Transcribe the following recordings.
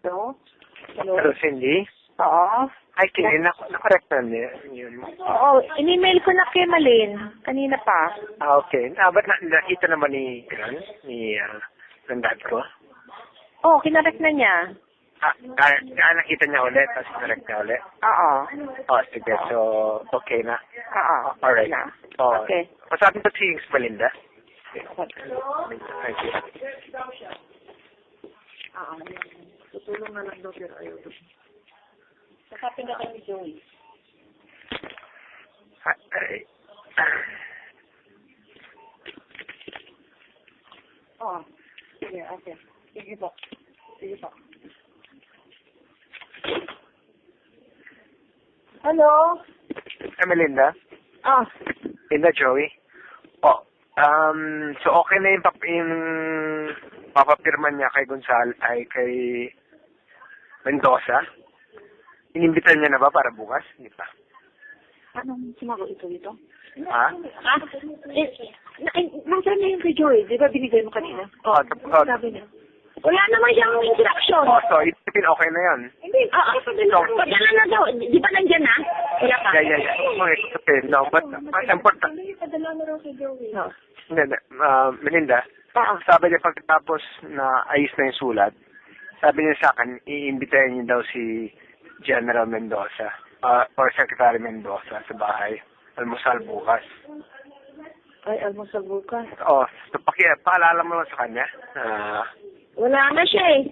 Hello? Hello? Hello, Cindy. Oo. Hi, Kay. Nakorek na yun. Oo, in-email ko na kay Malin. Kanina pa. Okay. Ba't nakita naman ni ng dad ko? Oo, kinarek na niya. Nakita niya ulit, tapos correct niya ulit. Oo. Oh, sige. So, okay na. Oo. Alright. Na. Oh. Okay. Pasapin ko si Melinda. Thank you. Oo. Tutulong na lang daw pero ayaw doon. Sakapin ka kay Joey. Oo. Sige, okay. Sige po. Sige po. Hello? Melinda? Ah. Linda, Joey? Oh, so okay na yung papapirma niya kay Gonzalo, ay kay Mendoza? Inimbitan niya na ba para bukas? Hindi pa. Anong sinagot ito dito? Ha? Nasaan na yung kay Joey? Di ba binigay mo kanina? Oh, Sabi niya. Wala naman siyang instruction. oh, so isipin okay na yan. Hindi, padala na daw. Di ba nandyan na? Wala pa. Yeah. Okay, okay. No, but important. Padala na raw kay Joey. Hindi. Melinda, sabi niya pagkatapos na ayos na yung sulat, sabi niya sa akin, iimbitahin niya daw si General Mendoza or Secretary Mendoza sa bahay. Almusal bukas. Ay, almusal bukas. Oh, so paalala mo lang sa kanya. Wala na siya eh.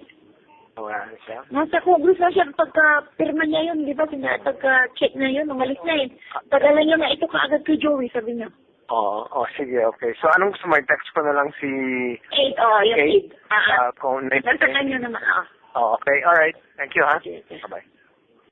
Wala na siya. Nasa Congress na siya pagka-pirma niya yun, di ba? Pagka-check na yun, umalis na eh. Padala niya na ito kaagad kay Joey, sabi niya. Oo, sige, okay. So, anong gusto mo? Text ko na lang si... 8, yung 8. Kung Nasa kanya naman, okay, alright. Thank you, ha? Okay. Bye-bye.